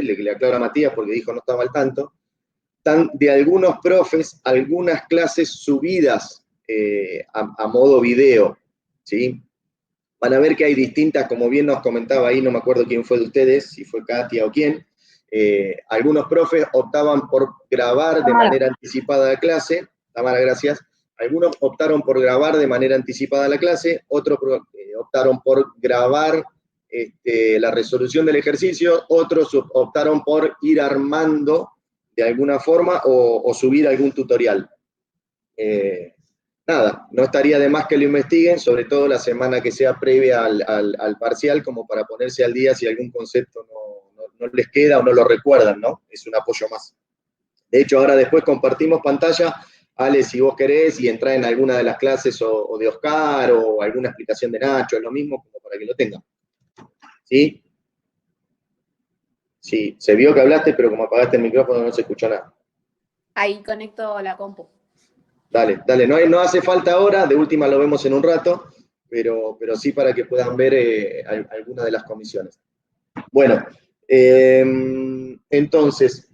le aclaro a Matías porque dijo no estaba al tanto, están de algunos profes, algunas clases subidas a modo video, ¿sí? Van a ver que hay distintas, como bien nos comentaba ahí, no me acuerdo quién fue de ustedes, si fue Katia o quién, algunos profes optaban por grabar de manera anticipada la clase, Tamara, gracias, algunos optaron por grabar de manera anticipada la clase, otros optaron por grabar la resolución del ejercicio, otros optaron por ir armando de alguna forma o subir algún tutorial. Nada, no estaría de más que lo investiguen, sobre todo la semana que sea previa al parcial, como para ponerse al día si algún concepto no les queda o no lo recuerdan, ¿no? Es un apoyo más. De hecho, ahora después compartimos pantalla, Ale, si vos querés, y entrá en alguna de las clases o de Oscar o alguna explicación de Nacho, es lo mismo, como para que lo tengan. ¿Sí? Sí, se vio que hablaste, pero como apagaste el micrófono no se escuchó nada. Ahí conecto la compu. Dale, no hace falta ahora, de última lo vemos en un rato, pero sí para que puedan ver alguna de las comisiones. Bueno, entonces,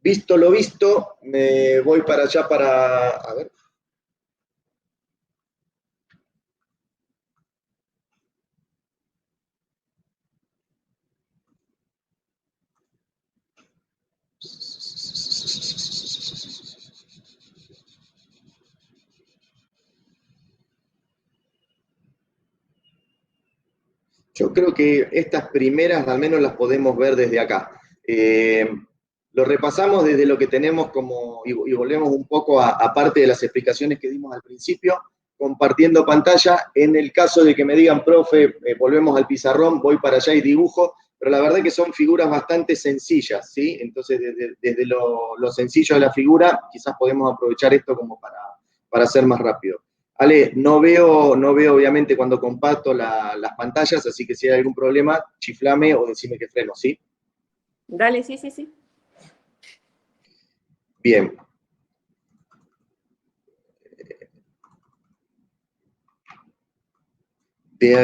visto lo visto, me voy para allá para, a ver. Yo creo que estas primeras al menos las podemos ver desde acá. Lo repasamos desde lo que tenemos como, y volvemos un poco a parte de las explicaciones que dimos al principio, compartiendo pantalla. En el caso de que me digan, profe, volvemos al pizarrón, voy para allá y dibujo, pero la verdad es que son figuras bastante sencillas, ¿sí? Entonces, desde lo sencillo de la figura, quizás podemos aprovechar esto como para hacer más rápido. Ale, no veo obviamente cuando comparto las pantallas, así que si hay algún problema, chiflame o decime que freno, ¿sí? Dale, sí. Bien. De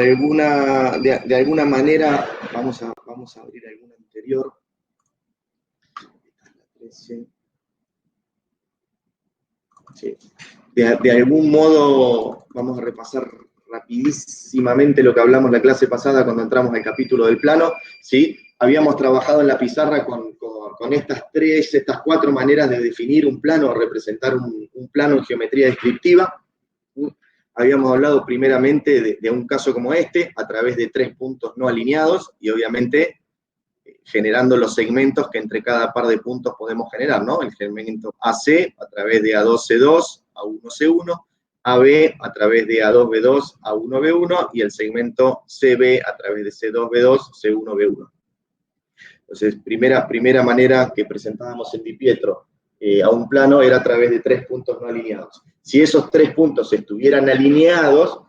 alguna manera, vamos a abrir alguna anterior. Sí. De algún modo, vamos a repasar rapidísimamente lo que hablamos en la clase pasada cuando entramos al capítulo del plano, ¿sí? Habíamos trabajado en la pizarra con estas cuatro maneras de definir un plano o representar un plano en geometría descriptiva. Habíamos hablado primeramente de un caso como este, a través de 3 puntos no alineados, y obviamente generando los segmentos que entre cada par de puntos podemos generar, ¿no? El segmento AC a través de A2C2, A1C1, AB a través de A2B2, A1B1, y el segmento CB a través de C2B2, C1B1. Entonces, primera manera que presentábamos en Di Pietro a un plano era a través de 3 puntos no alineados. Si esos 3 puntos estuvieran alineados,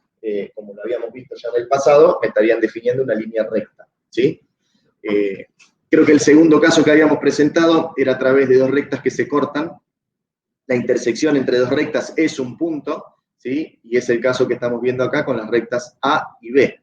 como lo habíamos visto ya en el pasado, estarían definiendo una línea recta, ¿sí? Creo que el segundo caso que habíamos presentado era a través de 2 rectas que se cortan. La intersección entre 2 rectas es un punto, ¿sí? Y es el caso que estamos viendo acá con las rectas A y B.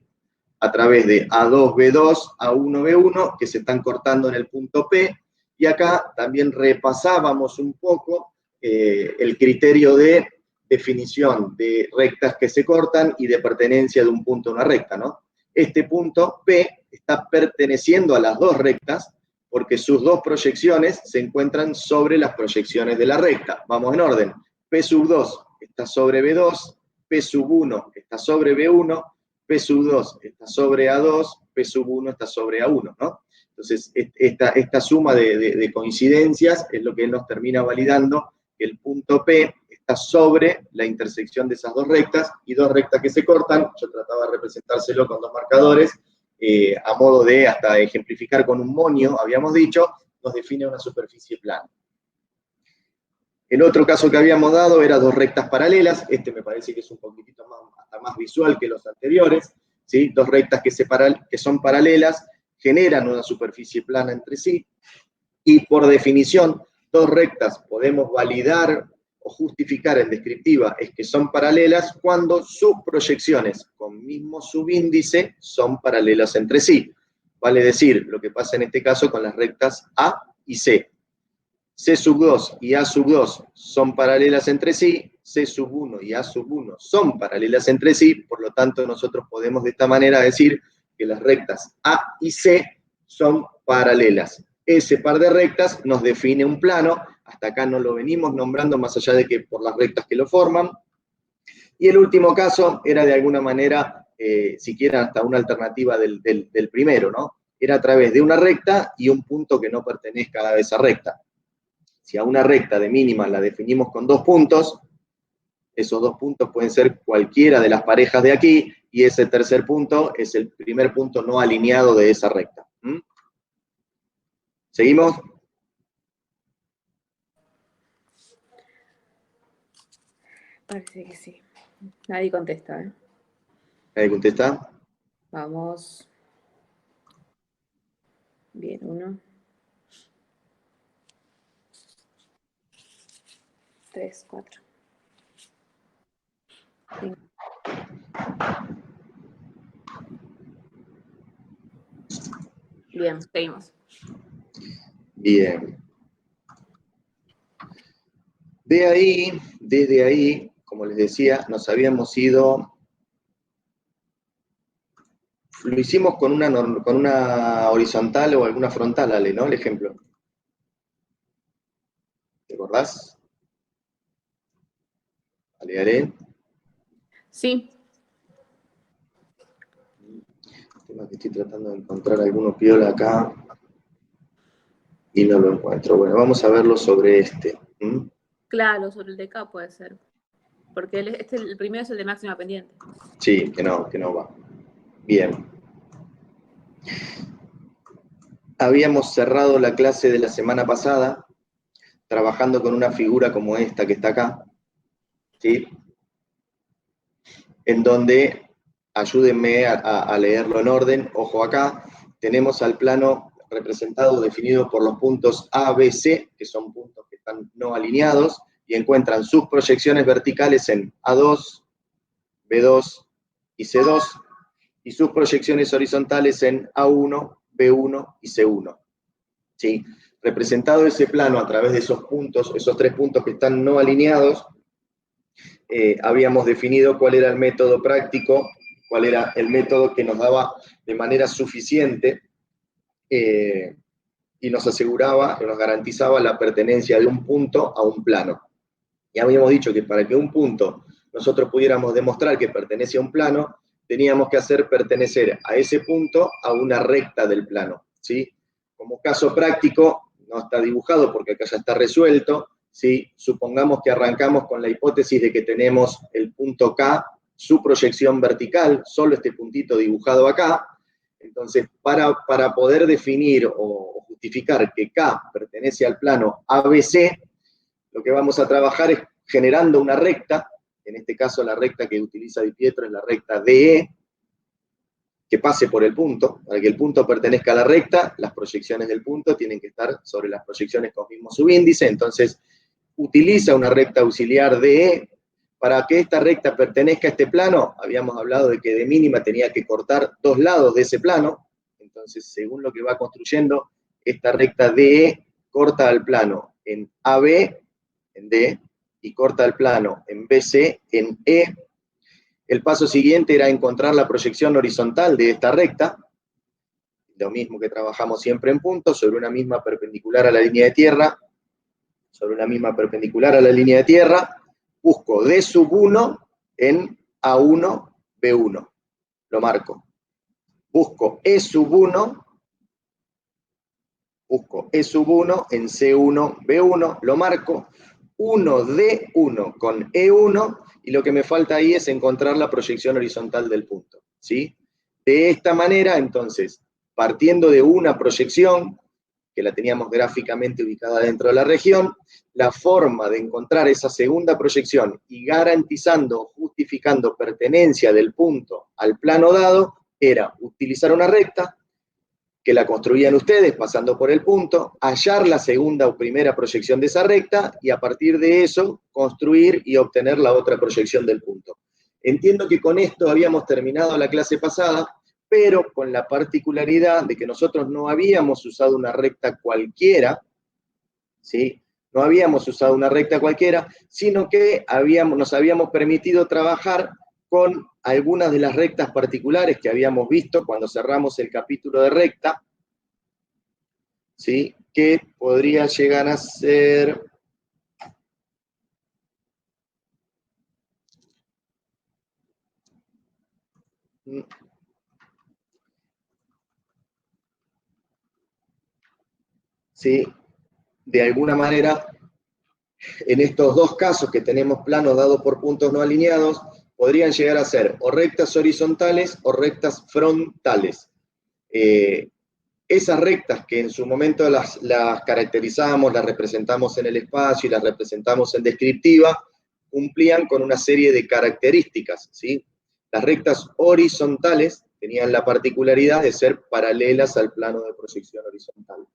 A través de A2B2, A1B1, que se están cortando en el punto P, y acá también repasábamos un poco el criterio de definición de rectas que se cortan y de pertenencia de un punto a una recta, ¿no? Este punto P está perteneciendo a las 2 rectas porque sus 2 proyecciones se encuentran sobre las proyecciones de la recta. Vamos en orden. P sub 2 está sobre B2, P sub 1 está sobre B1, P sub 2 está sobre A2, P sub 1 está sobre A1, ¿no? Entonces, esta suma de coincidencias es lo que nos termina validando que el punto P está sobre la intersección de esas 2 rectas, y 2 rectas que se cortan, yo trataba de representárselo con 2 marcadores, a modo de hasta ejemplificar con un monio, habíamos dicho, nos define una superficie plana. El otro caso que habíamos dado era 2 rectas paralelas, este me parece que es un poquitito hasta más visual que los anteriores, ¿sí? 2 rectas que son paralelas, generan una superficie plana entre sí, y por definición, 2 rectas podemos validar o justificar en descriptiva es que son paralelas cuando sus proyecciones con mismo subíndice son paralelas entre sí. Vale decir, lo que pasa en este caso con las rectas A y C. C sub 2 y A sub 2 son paralelas entre sí, C sub 1 y A sub 1 son paralelas entre sí, por lo tanto nosotros podemos de esta manera decir que las rectas A y C son paralelas. Ese par de rectas nos define un plano, hasta acá no lo venimos nombrando más allá de que por las rectas que lo forman. Y el último caso era de alguna manera, si quieren hasta una alternativa del primero, ¿no? Era a través de una recta y un punto que no pertenezca a esa recta. Si a una recta de mínima la definimos con 2 puntos, esos 2 puntos pueden ser cualquiera de las parejas de aquí, y ese tercer punto es el primer punto no alineado de esa recta. ¿Seguimos? Parece que sí. Nadie contesta, ¿eh? ¿Nadie contesta? Vamos. Bien, 1. 3, 4. 5. Bien, seguimos. Bien. Desde ahí, como les decía, nos habíamos ido. Lo hicimos con una horizontal o alguna frontal, Ale, ¿no? El ejemplo. ¿Te acordás? Ale. Sí. El tema que estoy tratando de encontrar alguno piola acá y no lo encuentro. Bueno, vamos a verlo sobre este. Claro, sobre el de acá puede ser. Porque el primero es el de máxima pendiente. Sí, que no va. Bien. Habíamos cerrado la clase de la semana pasada trabajando con una figura como esta que está acá, ¿sí? En donde, ayúdenme a leerlo en orden, ojo acá, tenemos al plano representado, definido por los puntos A, B, C, que son puntos que están no alineados, y encuentran sus proyecciones verticales en A2, B2 y C2, y sus proyecciones horizontales en A1, B1 y C1. ¿Sí? Representado ese plano a través de esos puntos, esos 3 puntos que están no alineados, habíamos definido cuál era el método práctico, cuál era el método que nos daba de manera suficiente y nos aseguraba, nos garantizaba la pertenencia de un punto a un plano. Y habíamos dicho que para que un punto nosotros pudiéramos demostrar que pertenece a un plano, teníamos que hacer pertenecer a ese punto a una recta del plano, ¿sí? Como caso práctico, no está dibujado porque acá ya está resuelto, ¿sí? Supongamos que arrancamos con la hipótesis de que tenemos el punto K, su proyección vertical, solo este puntito dibujado acá. Entonces, para poder definir o justificar que K pertenece al plano ABC, lo que vamos a trabajar es generando una recta, en este caso la recta que utiliza Di Pietro es la recta DE, que pase por el punto. Para que el punto pertenezca a la recta, las proyecciones del punto tienen que estar sobre las proyecciones con mismo subíndice, entonces utiliza una recta auxiliar DE. Para que esta recta pertenezca a este plano, habíamos hablado de que de mínima tenía que cortar 2 lados de ese plano, entonces según lo que va construyendo, esta recta DE corta al plano en AB, en D, y corta el plano en BC, en E. El paso siguiente era encontrar la proyección horizontal de esta recta, lo mismo que trabajamos siempre en puntos, sobre una misma perpendicular a la línea de tierra, sobre una misma perpendicular a la línea de tierra, busco D sub 1 en A1, B1, lo marco. Busco E sub 1, en C1, B1, lo marco. 1D1 con E1, y lo que me falta ahí es encontrar la proyección horizontal del punto, ¿sí? De esta manera, entonces, partiendo de una proyección, que la teníamos gráficamente ubicada dentro de la región, la forma de encontrar esa segunda proyección y garantizando, justificando pertenencia del punto al plano dado, era utilizar una recta, que la construían ustedes pasando por el punto, hallar la segunda o primera proyección de esa recta y a partir de eso construir y obtener la otra proyección del punto. Entiendo que con esto habíamos terminado la clase pasada, pero con la particularidad de que nosotros no habíamos usado una recta cualquiera, ¿sí? No habíamos usado una recta cualquiera, sino que nos habíamos permitido trabajar con algunas de las rectas particulares que habíamos visto cuando cerramos el capítulo de recta, ¿sí? Que podría llegar a ser... ¿sí? De alguna manera, en estos dos casos que tenemos planos dados por puntos no alineados, podrían llegar a ser o rectas horizontales o rectas frontales. Esas rectas que en su momento las caracterizamos, las representamos en el espacio y las representamos en descriptiva, cumplían con una serie de características, ¿sí? Las rectas horizontales tenían la particularidad de ser paralelas al plano de proyección horizontal.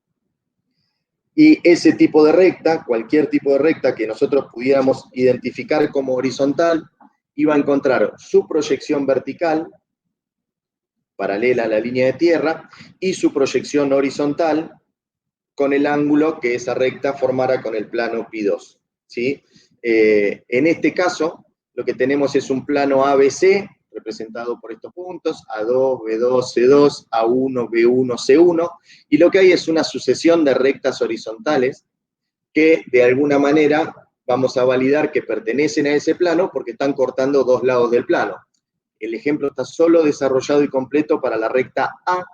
Y ese tipo de recta, cualquier tipo de recta que nosotros pudiéramos identificar como horizontal, iba a encontrar su proyección vertical, paralela a la línea de tierra, y su proyección horizontal con el ángulo que esa recta formara con el plano Pi2, ¿sí? En este caso, lo que tenemos es un plano ABC, representado por estos puntos, A2, B2, C2, A1, B1, C1, y lo que hay es una sucesión de rectas horizontales que de alguna manera vamos a validar que pertenecen a ese plano porque están cortando dos lados del plano. El ejemplo está solo desarrollado y completo para la recta A,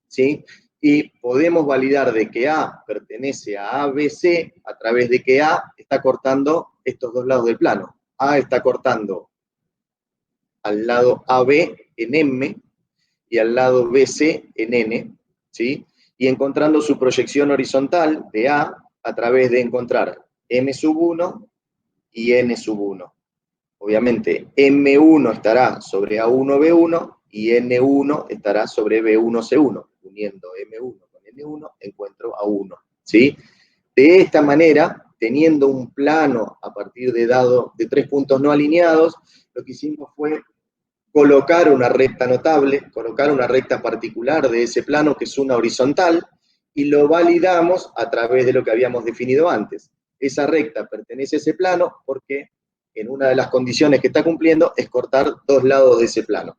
¿sí? Y podemos validar de que A pertenece a ABC a través de que A está cortando estos dos lados del plano. A está cortando al lado AB en M y al lado BC en N, ¿sí? Y encontrando su proyección horizontal de a través de encontrar M sub 1 y N sub 1. Obviamente, M1 estará sobre A1B1 y N1 estará sobre B1C1. Uniendo M1 con N1, encuentro A1, ¿sí? De esta manera, teniendo un plano a partir de 3 puntos no alineados, lo que hicimos fue colocar una recta notable, colocar una recta particular de ese plano, que es una horizontal, y lo validamos a través de lo que habíamos definido antes. Esa recta pertenece a ese plano porque en una de las condiciones que está cumpliendo es cortar dos lados de ese plano.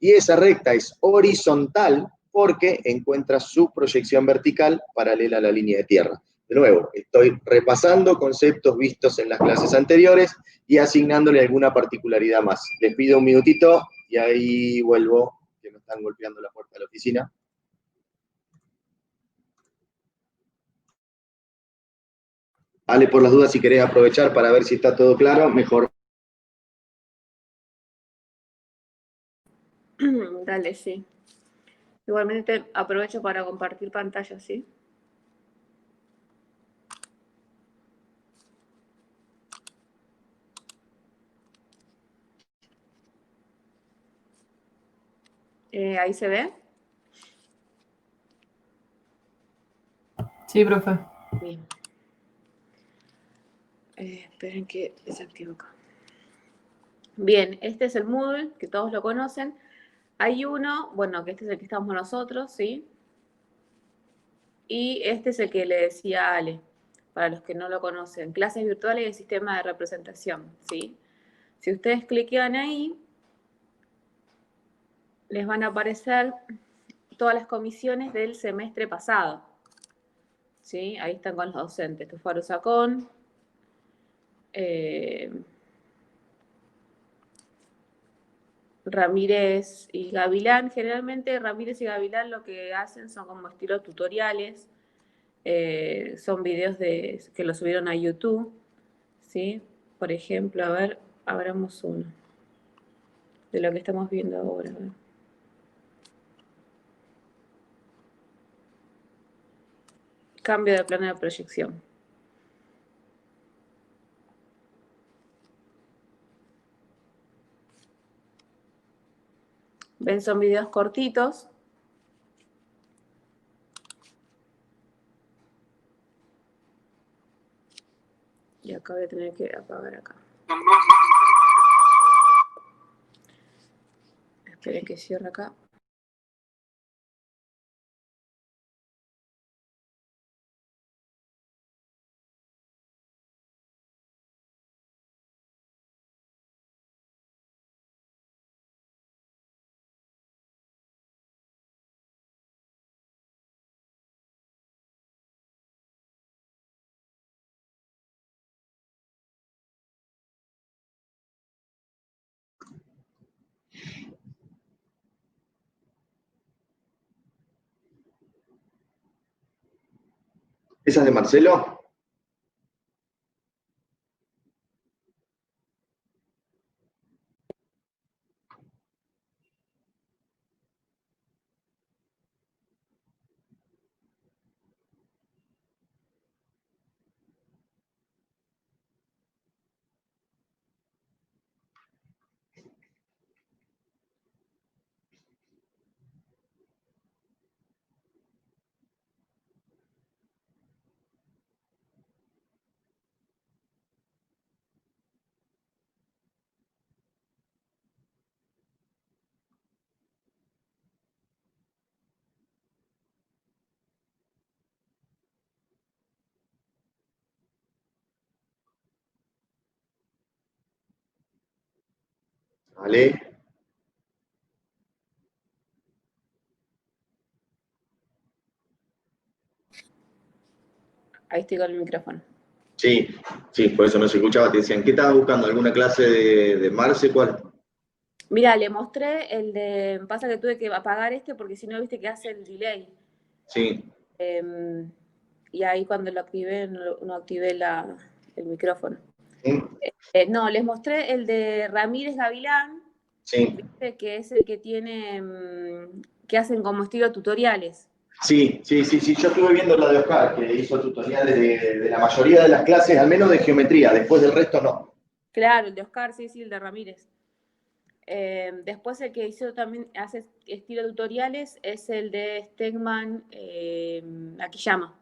Y esa recta es horizontal porque encuentra su proyección vertical paralela a la línea de tierra. De nuevo, estoy repasando conceptos vistos en las clases anteriores y asignándole alguna particularidad más. Les pido un minutito y ahí vuelvo, que me están golpeando la puerta de la oficina. Ale, por las dudas, si querés aprovechar para ver si está todo claro, mejor. Dale, sí. Igualmente aprovecho para compartir pantalla, ¿sí? ¿Ahí se ve? Sí, profe. Bien. Esperen que desactivo acá. Bien, este es el Moodle, que todos lo conocen. Hay uno, bueno, que este es el que estamos nosotros, ¿sí? Y este es el que le decía a Ale, para los que no lo conocen, clases virtuales y el sistema de representación, ¿sí? Si ustedes cliquean ahí, les van a aparecer todas las comisiones del semestre pasado, ¿sí? Ahí están con los docentes, Tufaro Sacón, Ramírez y Gavilán. Generalmente Ramírez y Gavilán lo que hacen son como estilo tutoriales, son videos que lo subieron a YouTube, ¿sí? Por ejemplo, a ver, abramos uno de lo que estamos viendo ahora. A ver. Cambio de plano de proyección. Ven, son videos cortitos. Y acá voy a tener que apagar acá. Esperen que cierre acá. ¿Esa es de Marcelo? Vale. Ahí estoy con el micrófono. Sí, sí, por eso no se escuchaba. Te decían, ¿qué estabas buscando? ¿Alguna clase de Marce? ¿Cuál? Mira, le mostré el de. Pasa que tuve que apagar este porque si no, viste que hace el delay. Sí. Y ahí cuando lo activé, no activé el micrófono. ¿Sí? No, les mostré el de Ramírez Gavilán, Sí. ¿viste? Que es el que tiene. Que hacen como estilo tutoriales. Sí, sí, sí, sí. Yo estuve viendo la de Oscar, que hizo tutoriales de la mayoría de las clases, al menos de geometría. Después del resto no. Claro, el de Oscar, sí, el de Ramírez. Después el que hizo también, hace estilo tutoriales, es el de Stegman Akiyama.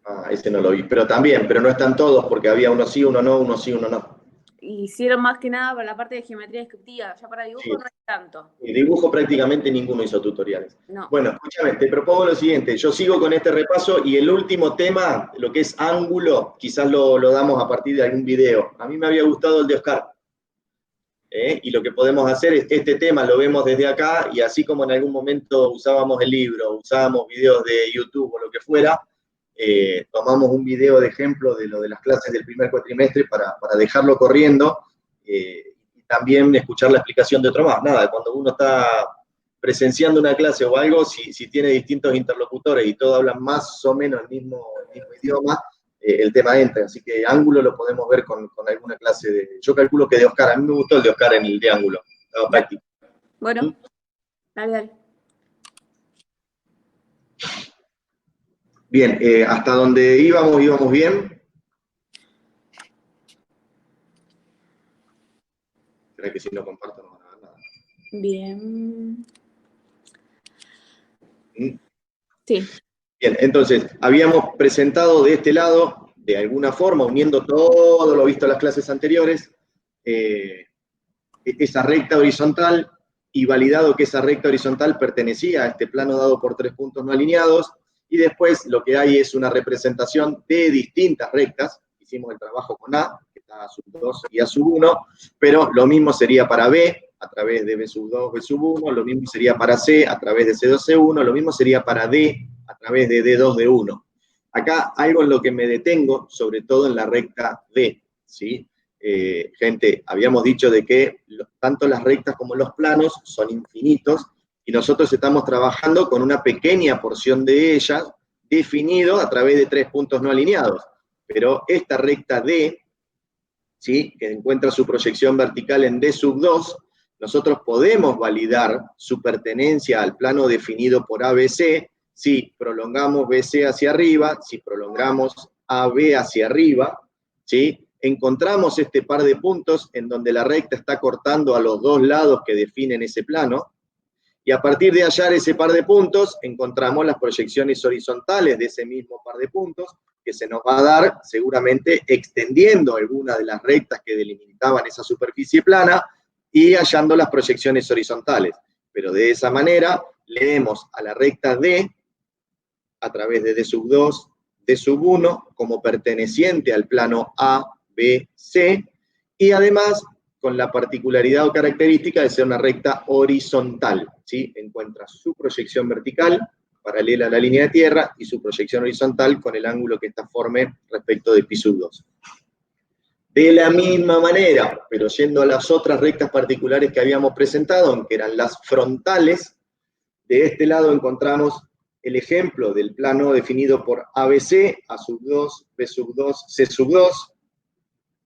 Ah, ese no lo vi. Pero también, pero no están todos, porque había uno sí, uno no, uno sí, uno no. Hicieron más que nada para la parte de geometría descriptiva, ya para dibujo Sí. no hay tanto. El dibujo prácticamente ninguno hizo tutoriales. No. Bueno, escúchame, te propongo lo siguiente. Yo sigo con este repaso y el último tema, lo que es ángulo, quizás lo damos a partir de algún video. A mí me había gustado el de Oscar. Y lo que podemos hacer es, este tema lo vemos desde acá y así como en algún momento usábamos el libro, usábamos videos de YouTube o lo que fuera, tomamos un video de ejemplo de lo de las clases del primer cuatrimestre para dejarlo corriendo y también escuchar la explicación de otro más. Nada, cuando uno está presenciando una clase o algo, si tiene distintos interlocutores y todos hablan más o menos el mismo idioma, el tema entra. Así que ángulo lo podemos ver con alguna clase de. Yo calculo que de Oscar, a mí me gustó el de Oscar en el de ángulo, estaba práctico. Bueno, dale. Bien, hasta donde íbamos bien. ¿Será que si no comparto no van a ver nada? Bien. ¿Mm? Sí. Bien, entonces, habíamos presentado de este lado, de alguna forma, uniendo todo lo visto en las clases anteriores, esa recta horizontal y validado que esa recta horizontal pertenecía a este plano dado por 3 puntos no alineados, y después lo que hay es una representación de distintas rectas. Hicimos el trabajo con A, que está a sub 2 y A sub 1, pero lo mismo sería para B, a través de B sub 2, B sub 1, lo mismo sería para C, a través de C2, C1, lo mismo sería para D, a través de D2, D1. Acá algo en lo que me detengo, sobre todo en la recta D, ¿sí? Gente, habíamos dicho de que tanto las rectas como los planos son infinitos y nosotros estamos trabajando con una pequeña porción de ellas definido a través de 3 puntos no alineados. Pero esta recta D, ¿sí?, que encuentra su proyección vertical en D sub 2, nosotros podemos validar su pertenencia al plano definido por ABC si prolongamos BC hacia arriba, si prolongamos AB hacia arriba, ¿sí? Encontramos este par de puntos en donde la recta está cortando a los dos lados que definen ese plano, y a partir de hallar ese par de puntos, encontramos las proyecciones horizontales de ese mismo par de puntos, que se nos va a dar seguramente extendiendo alguna de las rectas que delimitaban esa superficie plana y hallando las proyecciones horizontales. Pero de esa manera leemos a la recta D a través de D sub 2, D sub 1 como perteneciente al plano A, B, C, y además con la particularidad o característica de ser una recta horizontal, ¿sí? Encuentra su proyección vertical paralela a la línea de tierra y su proyección horizontal con el ángulo que ésta forme respecto de pi sub 2. De la misma manera, pero yendo a las otras rectas particulares que habíamos presentado, que eran las frontales, de este lado encontramos el ejemplo del plano definido por ABC, A sub 2, B sub 2, C sub 2,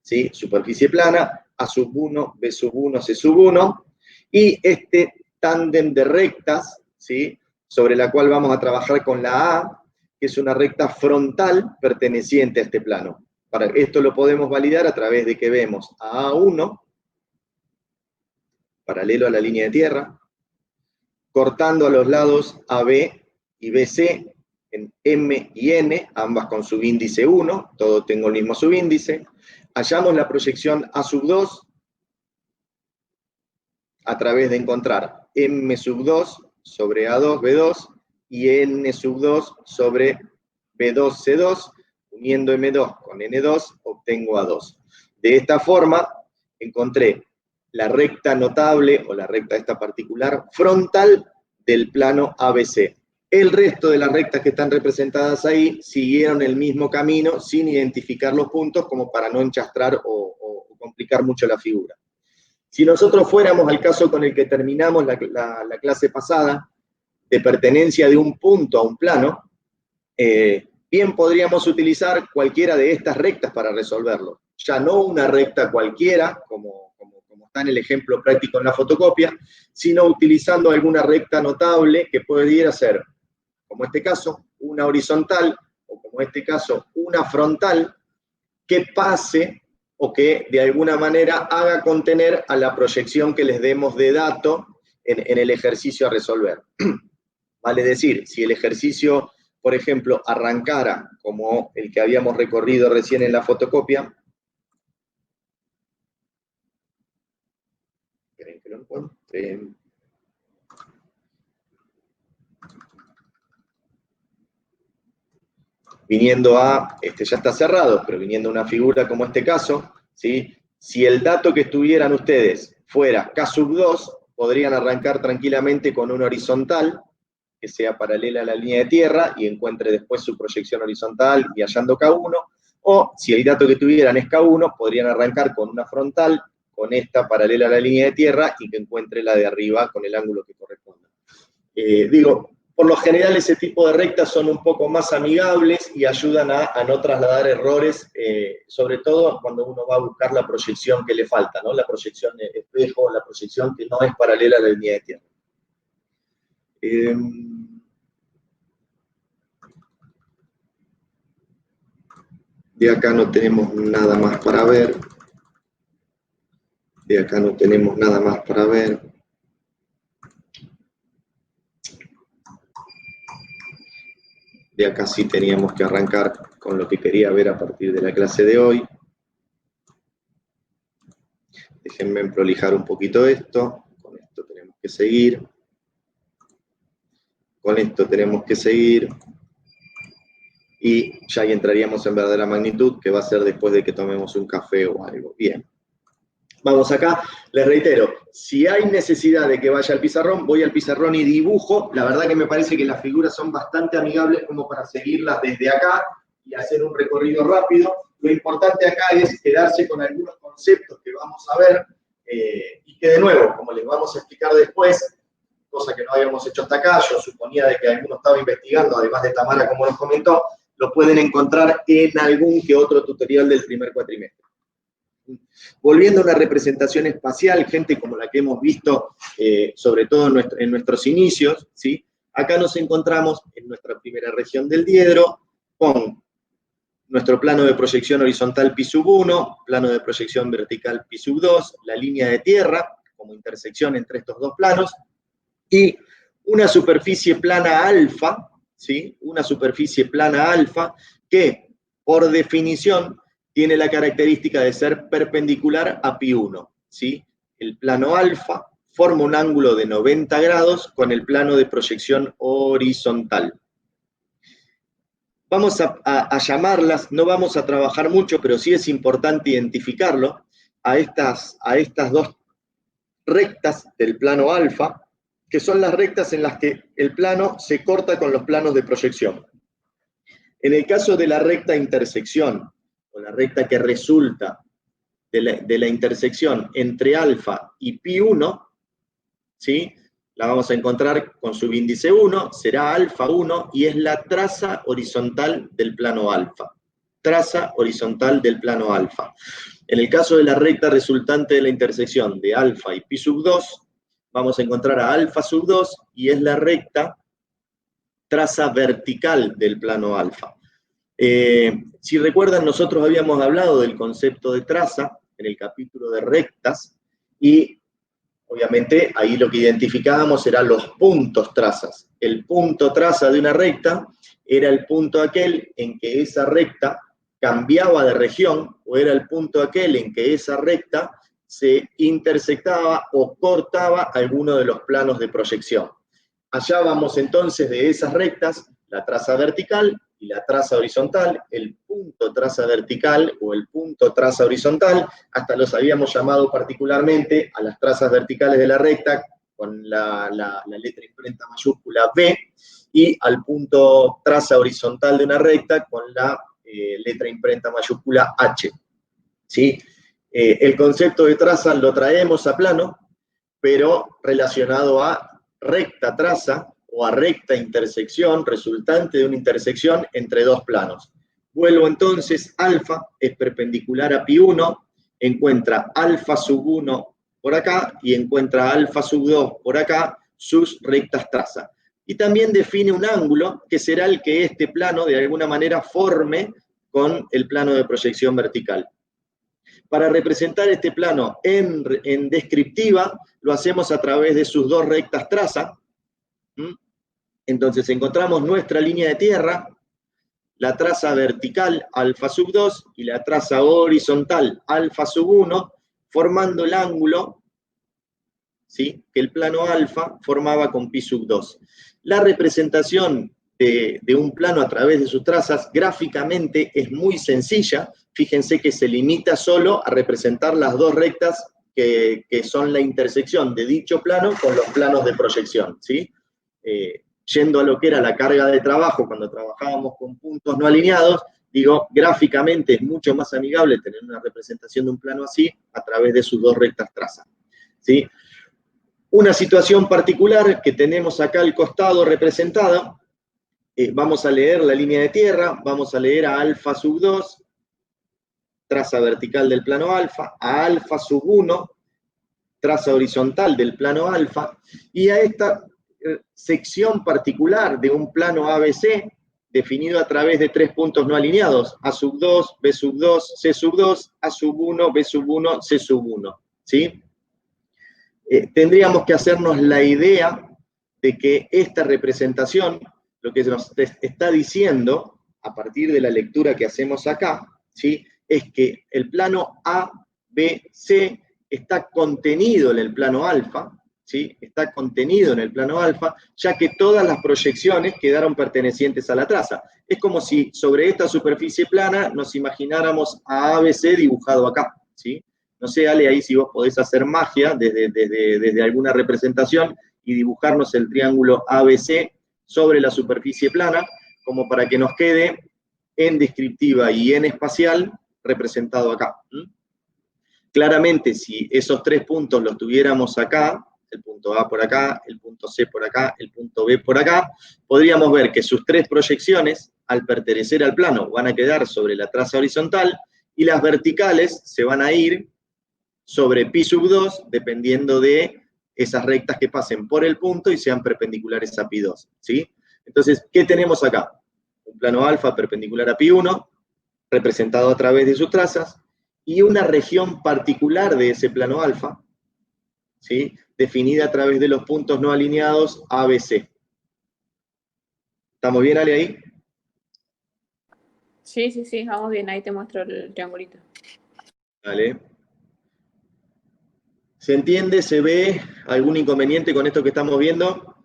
¿sí? Superficie plana, A sub 1, B sub 1, C sub 1, y este tándem de rectas, ¿sí? Sobre la cual vamos a trabajar con la A, que es una recta frontal perteneciente a este plano. Para esto lo podemos validar a través de que vemos a A1, paralelo a la línea de tierra, cortando a los lados AB y BC en M y N, ambas con subíndice 1, todo tengo el mismo subíndice. Hallamos la proyección A sub 2 a través de encontrar M sub 2 sobre A2, B2 y N sub 2 sobre B2, C2, uniendo M2 con N2 obtengo A2. De esta forma encontré la recta notable, o la recta esta particular, frontal del plano ABC. El resto de las rectas que están representadas ahí siguieron el mismo camino sin identificar los puntos como para no enchastrar o complicar mucho la figura. Si nosotros fuéramos al caso con el que terminamos la clase pasada, de pertenencia de un punto a un plano, bien podríamos utilizar cualquiera de estas rectas para resolverlo. Ya no una recta cualquiera, como está en el ejemplo práctico en la fotocopia, sino utilizando alguna recta notable que pudiera ser, como este caso, una horizontal, o como este caso, una frontal, que pase o que de alguna manera haga contener a la proyección que les demos de dato en el ejercicio a resolver. Vale decir, si el ejercicio, por ejemplo, arrancara como el que habíamos recorrido recién en la fotocopia, ¿quieren que lo encuentre? Viniendo a, ya está cerrado, pero viniendo a una figura como este caso, ¿sí? Si el dato que estuvieran ustedes fuera K sub 2, podrían arrancar tranquilamente con una horizontal, que sea paralela a la línea de tierra, y encuentre después su proyección horizontal y hallando K1, o si el dato que tuvieran es K1, podrían arrancar con una frontal, con esta paralela a la línea de tierra, y que encuentre la de arriba con el ángulo que corresponda. Por lo general ese tipo de rectas son un poco más amigables y ayudan a no trasladar errores, sobre todo cuando uno va a buscar la proyección que le falta, ¿no? La proyección de espejo, la proyección que no es paralela a la línea de tierra. De acá no tenemos nada más para ver. De acá no tenemos nada más para ver. De acá sí teníamos que arrancar con lo que quería ver a partir de la clase de hoy. Déjenme prolijar un poquito esto. Con esto tenemos que seguir. Con esto tenemos que seguir. Y ya ahí entraríamos en verdadera magnitud, que va a ser después de que tomemos un café o algo. Bien. Vamos acá, les reitero, si hay necesidad de que vaya al pizarrón, voy al pizarrón y dibujo. La verdad que me parece que las figuras son bastante amigables como para seguirlas desde acá y hacer un recorrido rápido. Lo importante acá es quedarse con algunos conceptos que vamos a ver y que de nuevo, como les vamos a explicar después, cosa que no habíamos hecho hasta acá, yo suponía de que alguno estaba investigando, además de Tamara, como nos comentó, lo pueden encontrar en algún que otro tutorial del primer cuatrimestre. Volviendo a una representación espacial, gente como la que hemos visto, sobre todo en nuestros inicios, ¿sí? Acá nos encontramos en nuestra primera región del diedro, con nuestro plano de proyección horizontal pi sub 1, plano de proyección vertical pi sub 2, la línea de tierra como intersección entre estos dos planos, y una superficie plana alfa, ¿sí? Una superficie plana alfa que, por definición, tiene la característica de ser perpendicular a pi1, ¿sí? El plano alfa forma un ángulo de 90 grados con el plano de proyección horizontal. Vamos a llamarlas, no vamos a trabajar mucho, pero sí es importante identificarlo, a estas dos rectas del plano alfa, que son las rectas en las que el plano se corta con los planos de proyección. En el caso de la recta intersección, o la recta que resulta de la intersección entre alfa y pi1, ¿sí? la vamos a encontrar con subíndice 1, será alfa 1 y es la traza horizontal del plano alfa. Traza horizontal del plano alfa. En el caso de la recta resultante de la intersección de alfa y pi sub 2, vamos a encontrar a alfa sub 2 y es la recta traza vertical del plano alfa. Si recuerdan, nosotros habíamos hablado del concepto de traza en el capítulo de rectas y obviamente ahí lo que identificábamos eran los puntos trazas. El punto traza de una recta era el punto aquel en que esa recta cambiaba de región, o era el punto aquel en que esa recta se intersectaba o cortaba alguno de los planos de proyección. Allá vamos entonces de esas rectas, la traza vertical y la traza horizontal, el punto traza vertical o el punto traza horizontal, hasta los habíamos llamado particularmente a las trazas verticales de la recta con la letra imprenta mayúscula B, y al punto traza horizontal de una recta con la letra imprenta mayúscula H. ¿Sí? El concepto de traza lo traemos a plano, pero relacionado a recta traza o a recta intersección resultante de una intersección entre dos planos. Vuelvo entonces, alfa es perpendicular a pi 1, encuentra alfa sub 1 por acá y encuentra alfa sub 2 por acá, sus rectas traza. Y también define un ángulo que será el que este plano de alguna manera forme con el plano de proyección vertical. Para representar este plano en descriptiva, lo hacemos a través de sus dos rectas traza. Entonces encontramos nuestra línea de tierra, la traza vertical alfa sub 2 y la traza horizontal alfa sub 1, formando el ángulo, ¿sí?, que el plano alfa formaba con pi sub 2. La representación de un plano a través de sus trazas gráficamente es muy sencilla. Fíjense que se limita solo a representar las dos rectas que son la intersección de dicho plano con los planos de proyección, ¿sí? Yendo a lo que era la carga de trabajo cuando trabajábamos con puntos no alineados, digo, gráficamente es mucho más amigable tener una representación de un plano así a través de sus dos rectas trazas, ¿sí? Una situación particular que tenemos acá al costado representada, vamos a leer la línea de tierra, vamos a leer a alfa sub 2, traza vertical del plano alfa, a alfa sub 1, traza horizontal del plano alfa, y a esta sección particular de un plano ABC, definido a través de tres puntos no alineados, A sub 2, B sub 2, C sub 2, A sub 1, B sub 1, C sub 1, ¿sí? Tendríamos que hacernos la idea de que esta representación, lo que nos está diciendo, a partir de la lectura que hacemos acá, ¿sí?, es que el plano A, B, C está contenido en el plano alfa, ¿sí?, está contenido en el plano alfa, ya que todas las proyecciones quedaron pertenecientes a la traza. Es como si sobre esta superficie plana nos imagináramos a ABC dibujado acá, ¿sí? No sé, Ale, ahí si vos podés hacer magia desde alguna representación y dibujarnos el triángulo ABC sobre la superficie plana, como para que nos quede en descriptiva y en espacial representado acá. Claramente, si esos tres puntos los tuviéramos acá, el punto A por acá, el punto C por acá, el punto B por acá, podríamos ver que sus tres proyecciones, al pertenecer al plano, van a quedar sobre la traza horizontal y las verticales se van a ir sobre pi sub 2, dependiendo de esas rectas que pasen por el punto y sean perpendiculares a pi 2, ¿sí? Entonces, ¿qué tenemos acá? Un plano alfa perpendicular a pi 1, representado a través de sus trazas, y una región particular de ese plano alfa, ¿sí?, definida a través de los puntos no alineados ABC. ¿Estamos bien, Ale, ahí? Sí, sí, sí, vamos bien, ahí te muestro el triangulito. Vale. ¿Se entiende? ¿Se ve algún inconveniente con esto que estamos viendo?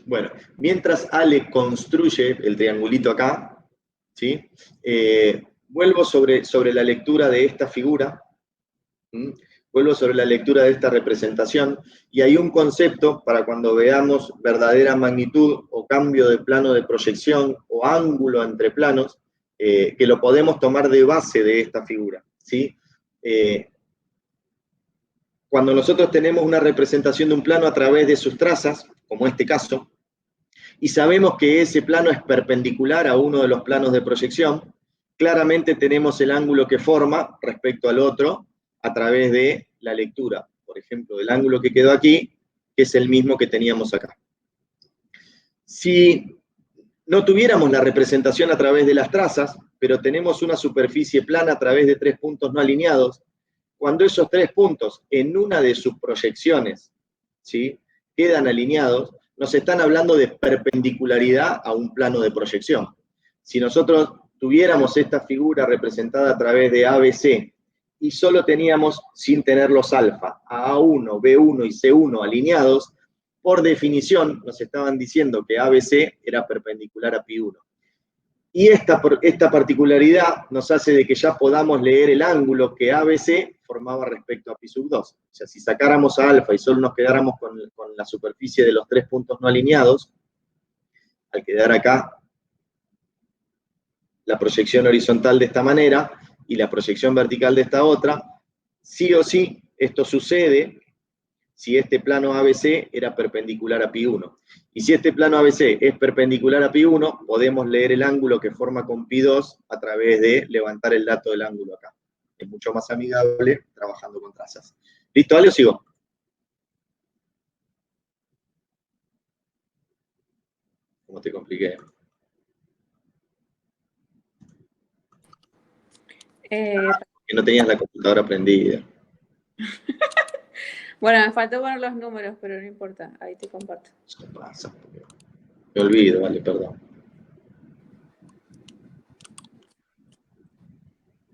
Bueno, mientras Ale construye el triangulito acá, ¿sí? Vuelvo sobre la lectura de esta figura, ¿sí? Vuelvo sobre la lectura de esta representación, y hay un concepto para cuando veamos verdadera magnitud o cambio de plano de proyección o ángulo entre planos, que lo podemos tomar de base de esta figura, ¿sí? Cuando nosotros tenemos una representación de un plano a través de sus trazas, como este caso, y sabemos que ese plano es perpendicular a uno de los planos de proyección, claramente tenemos el ángulo que forma respecto al otro a través de la lectura, por ejemplo, del ángulo que quedó aquí, que es el mismo que teníamos acá. Si no tuviéramos la representación a través de las trazas, pero tenemos una superficie plana a través de 3 puntos no alineados, cuando esos 3 puntos en una de sus proyecciones, ¿sí?, quedan alineados, nos están hablando de perpendicularidad a un plano de proyección. Si nosotros tuviéramos esta figura representada a través de ABC y solo teníamos, sin tener los alfa, A1, B1 y C1 alineados, por definición nos estaban diciendo que ABC era perpendicular a pi1. Y esta particularidad nos hace de que ya podamos leer el ángulo que ABC formaba respecto a pi sub 2. O sea, si sacáramos a alfa y solo nos quedáramos con la superficie de los 3 puntos no alineados, al quedar acá la proyección horizontal de esta manera y la proyección vertical de esta otra, sí o sí esto sucede si este plano ABC era perpendicular a pi1. Y si este plano ABC es perpendicular a pi1, podemos leer el ángulo que forma con pi2 a través de levantar el dato del ángulo acá. Es mucho más amigable trabajando con trazas. ¿Listo, Ale, o sigo? ¿Cómo te compliqué? Que no tenías la computadora prendida. Bueno, me faltó poner los números, pero no importa, ahí te comparto. Eso pasa. Me olvido, vale, perdón.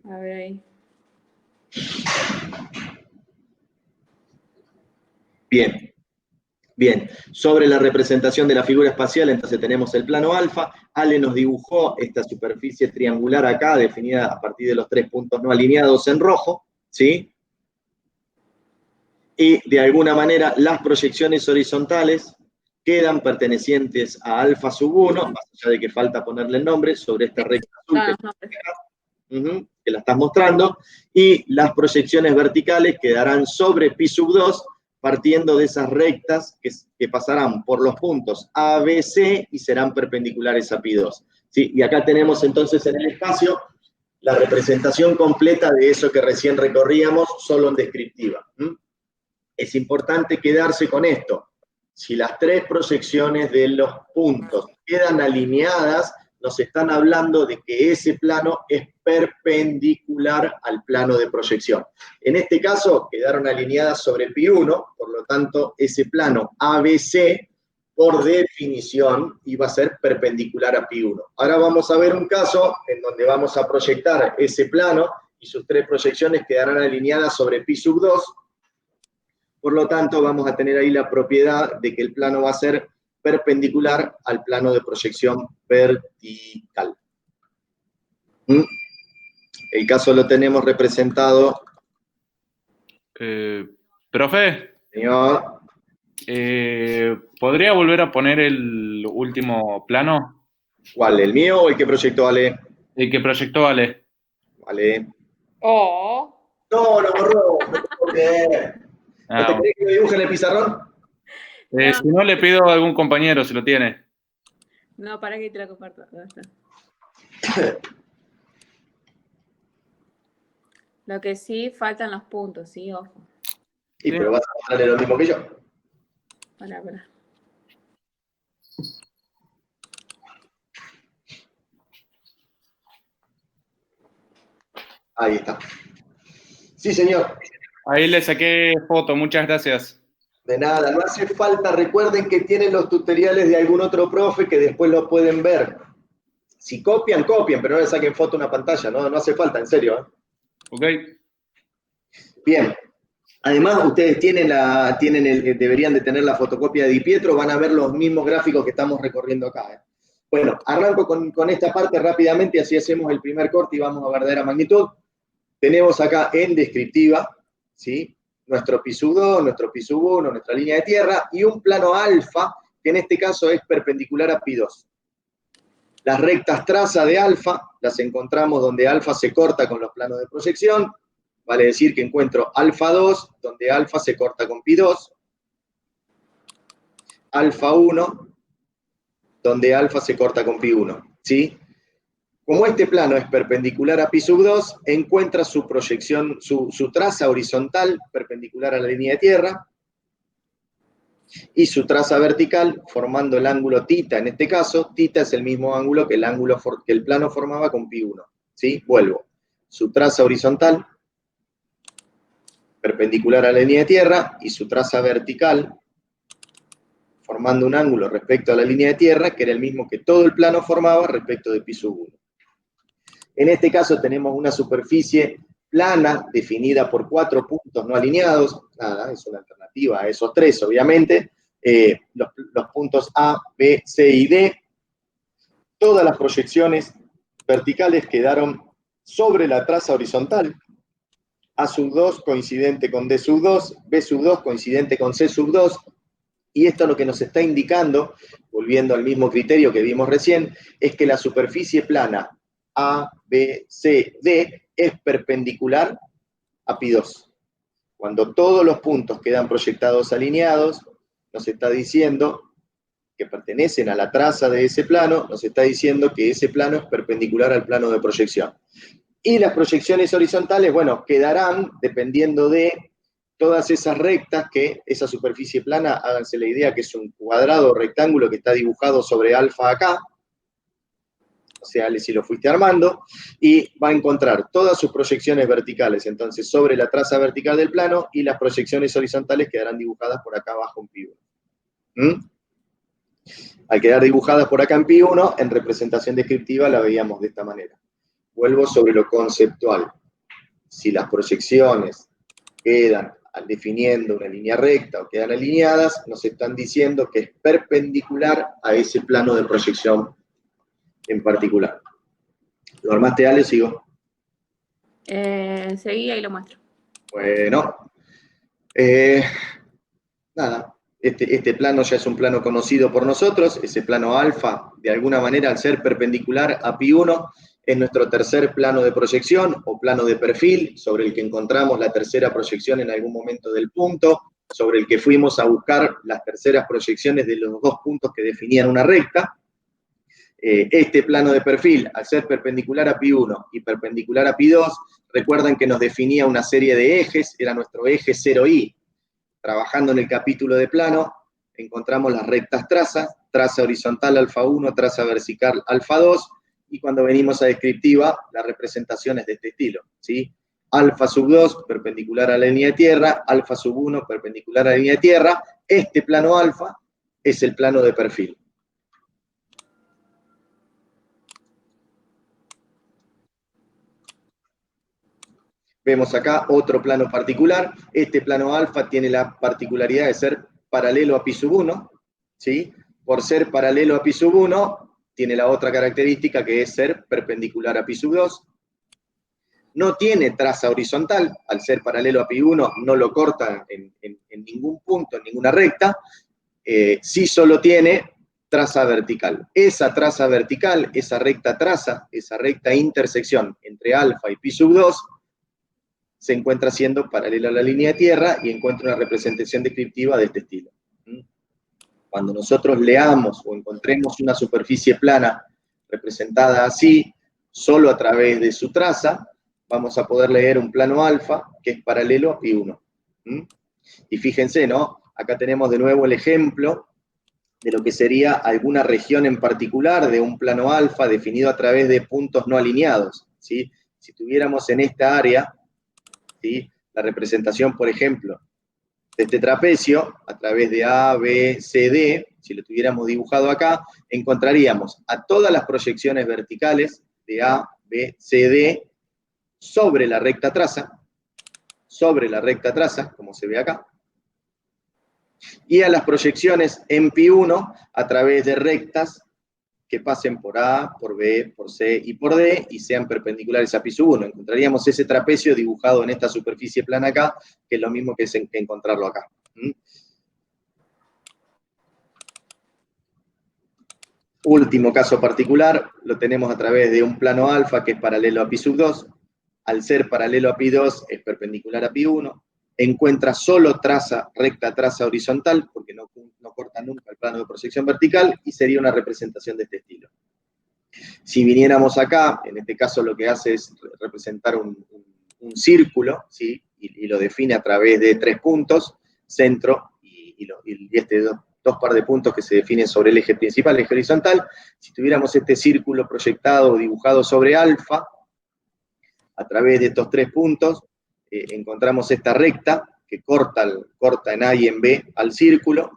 A ver ahí. Bien. Bien, sobre la representación de la figura espacial, entonces tenemos el plano alfa. Ale nos dibujó esta superficie triangular acá, definida a partir de los 3 puntos no alineados en rojo, ¿sí? Y de alguna manera las proyecciones horizontales quedan pertenecientes a alfa sub 1, más allá de que falta ponerle el nombre, sobre esta recta azul que la estás mostrando, y las proyecciones verticales quedarán sobre pi sub 2, partiendo de esas rectas que pasarán por los puntos A, B, C y serán perpendiculares a pi 2. ¿Sí? Y acá tenemos entonces en el espacio la representación completa de eso que recién recorríamos, solo en descriptiva. Es importante quedarse con esto. Si las 3 proyecciones de los puntos quedan alineadas, nos están hablando de que ese plano es perpendicular al plano de proyección. En este caso, quedaron alineadas sobre pi1, por lo tanto, ese plano ABC, por definición, iba a ser perpendicular a pi1. Ahora vamos a ver un caso en donde vamos a proyectar ese plano y sus 3 proyecciones quedarán alineadas sobre pi sub 2. Por lo tanto, vamos a tener ahí la propiedad de que el plano va a ser perpendicular al plano de proyección vertical. El caso lo tenemos representado. Profe. Señor. ¿Podría volver a poner el último plano? ¿Cuál? ¿El mío o el que proyectó Ale? El que proyectó Ale. Vale. Oh. No, lo borró. No te puedo creer. ¿No te crees que lo dibuje en el pizarrón? No. Si no, le pido a algún compañero si lo tiene. No, para que te lo comparto. Lo que sí, faltan los puntos, sí, ojo. Y pero vas a mostrarle lo mismo que yo. Pará. Ahí está. Sí, señor. Ahí le saqué foto, muchas gracias. De nada, no hace falta. Recuerden que tienen los tutoriales de algún otro profe que después lo pueden ver. Si copian, pero no le saquen foto a una pantalla, no hace falta, en serio. Ok. Bien. Además, ustedes deberían de tener la fotocopia de Di Pietro, van a ver los mismos gráficos que estamos recorriendo acá. Bueno, arranco con esta parte rápidamente, así hacemos el primer corte y vamos a verdadera magnitud. Tenemos acá en descriptiva, ¿sí? Nuestro pi sub 2, nuestro pi sub 1, nuestra línea de tierra, y un plano alfa, que en este caso es perpendicular a pi 2. Las rectas traza de alfa, las encontramos donde alfa se corta con los planos de proyección, vale decir que encuentro alfa 2, donde alfa se corta con pi 2, alfa 1, donde alfa se corta con pi 1, ¿sí? Como este plano es perpendicular a pi sub 2, encuentra su proyección, su traza horizontal perpendicular a la línea de tierra, y su traza vertical formando el ángulo θ, en este caso, θ es el mismo ángulo que el plano formaba con pi 1, ¿sí? Vuelvo. Su traza horizontal perpendicular a la línea de tierra, y su traza vertical formando un ángulo respecto a la línea de tierra, que era el mismo que todo el plano formaba respecto de pi sub 1. En este caso tenemos una superficie plana definida por 4 puntos no alineados, nada, es una alternativa a esos 3, obviamente, los puntos A, B, C y D. Todas las proyecciones verticales quedaron sobre la traza horizontal, A sub 2 coincidente con D sub 2, B sub 2 coincidente con C sub 2, y esto lo que nos está indicando, volviendo al mismo criterio que vimos recién, es que la superficie plana A, B, C, D es perpendicular a pi 2. Cuando todos los puntos quedan proyectados alineados, nos está diciendo que pertenecen a la traza de ese plano, nos está diciendo que ese plano es perpendicular al plano de proyección. Y las proyecciones horizontales, bueno, quedarán dependiendo de todas esas rectas que esa superficie plana, háganse la idea que es un cuadrado rectángulo que está dibujado sobre alfa acá, o sea, si lo fuiste armando, y va a encontrar todas sus proyecciones verticales, entonces, sobre la traza vertical del plano, y las proyecciones horizontales quedarán dibujadas por acá abajo en pi 1. Al quedar dibujadas por acá en pi 1, en representación descriptiva la veíamos de esta manera. Vuelvo sobre lo conceptual. Si las proyecciones quedan definiendo una línea recta o quedan alineadas, nos están diciendo que es perpendicular a ese plano de proyección en particular. ¿Lo armaste, Ale, o sigo? Seguí y lo muestro. Bueno. Nada. Este plano ya es un plano conocido por nosotros, ese plano alfa, de alguna manera, al ser perpendicular a pi 1, es nuestro tercer plano de proyección o plano de perfil, sobre el que encontramos la tercera proyección en algún momento del punto, sobre el que fuimos a buscar las terceras proyecciones de los dos puntos que definían una recta. Este plano de perfil, al ser perpendicular a pi 1 y perpendicular a pi 2, recuerdan que nos definía una serie de ejes, era nuestro eje 0i. Trabajando en el capítulo de plano, encontramos las rectas trazas, traza horizontal alfa 1, traza vertical alfa 2, y cuando venimos a descriptiva, las representaciones de este estilo, ¿sí? Alfa sub 2, perpendicular a la línea de tierra, alfa sub 1, perpendicular a la línea de tierra. Este plano alfa es el plano de perfil. Vemos acá otro plano particular. Este plano alfa tiene la particularidad de ser paralelo a pi sub 1, ¿sí? Por ser paralelo a pi sub 1, tiene la otra característica que es ser perpendicular a pi sub 2. No tiene traza horizontal, al ser paralelo a pi 1 no lo corta en ningún punto, en ninguna recta. Sí solo tiene traza vertical. Esa traza vertical, esa recta traza, esa recta intersección entre alfa y pi sub 2, se encuentra siendo paralela a la línea de tierra y encuentra una representación descriptiva de este estilo. Cuando nosotros leamos o encontremos una superficie plana representada así, solo a través de su traza, vamos a poder leer un plano alfa que es paralelo a pi 1. Y fíjense, ¿no? Acá tenemos de nuevo el ejemplo de lo que sería alguna región en particular de un plano alfa definido a través de puntos no alineados, ¿sí? Si tuviéramos en esta área, ¿sí?, la representación, por ejemplo, de este trapecio, a través de A, B, C, D, si lo tuviéramos dibujado acá, encontraríamos a todas las proyecciones verticales de A, B, C, D sobre la recta traza, sobre la recta traza, como se ve acá, y a las proyecciones en pi1 a través de rectas que pasen por A, por B, por C y por D, y sean perpendiculares a pi sub 1. Encontraríamos ese trapecio dibujado en esta superficie plana acá, que es lo mismo que encontrarlo acá. Último caso particular, lo tenemos a través de un plano alfa que es paralelo a pi sub 2. Al ser paralelo a pi 2 es perpendicular a pi 1. Encuentra solo traza, recta traza horizontal, porque no corta nunca el plano de proyección vertical, y sería una representación de este estilo. Si viniéramos acá, en este caso lo que hace es representar un círculo, ¿sí? Y lo define a través de 3 puntos, centro y dos par de puntos que se definen sobre el eje principal, el eje horizontal. Si tuviéramos este círculo proyectado o dibujado sobre alfa, a través de estos 3 puntos, encontramos esta recta que corta en A y en B al círculo,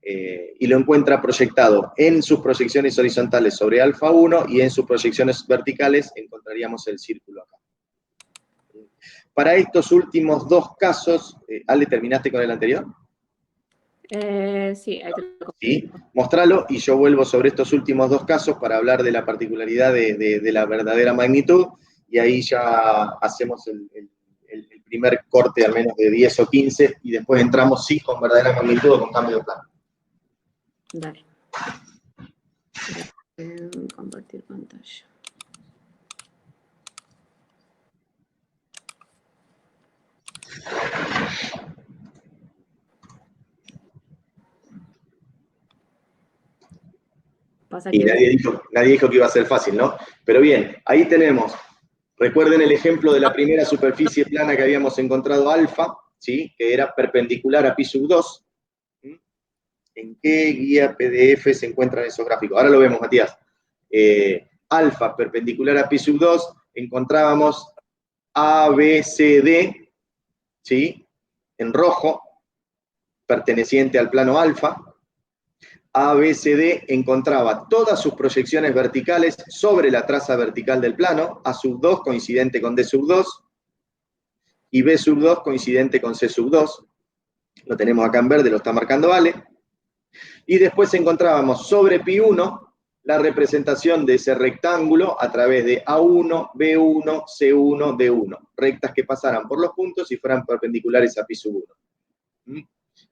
y lo encuentra proyectado en sus proyecciones horizontales sobre alfa 1 y en sus proyecciones verticales encontraríamos el círculo acá. Para estos últimos 2 casos, Ale, ¿terminaste con el anterior? Sí, ahí te lo ¿Sí? Mostralo y yo vuelvo sobre estos últimos 2 casos para hablar de la particularidad de la verdadera magnitud, y ahí ya hacemos el primer corte al menos de 10 o 15 y después entramos sí con verdadera magnitud o con cambio de plano. Dale. Compartir pantalla. Pasa Y que nadie dijo que iba a ser fácil, ¿no? Pero bien, ahí tenemos, recuerden el ejemplo de la primera superficie plana que habíamos encontrado alfa, ¿sí? Que era perpendicular a pi sub 2. ¿En qué guía PDF se encuentran esos gráficos? Ahora lo vemos, Matías. Alfa perpendicular a pi sub 2, encontrábamos ABCD, ¿sí? En rojo, perteneciente al plano alfa. ABCD encontraba todas sus proyecciones verticales sobre la traza vertical del plano, A sub 2 coincidente con D sub 2, y B sub 2 coincidente con C sub 2. Lo tenemos acá en verde, lo está marcando Ale. Y después encontrábamos sobre pi 1 la representación de ese rectángulo a través de A1, B1, C1, D1. Rectas que pasaran por los puntos y fueran perpendiculares a pi sub 1.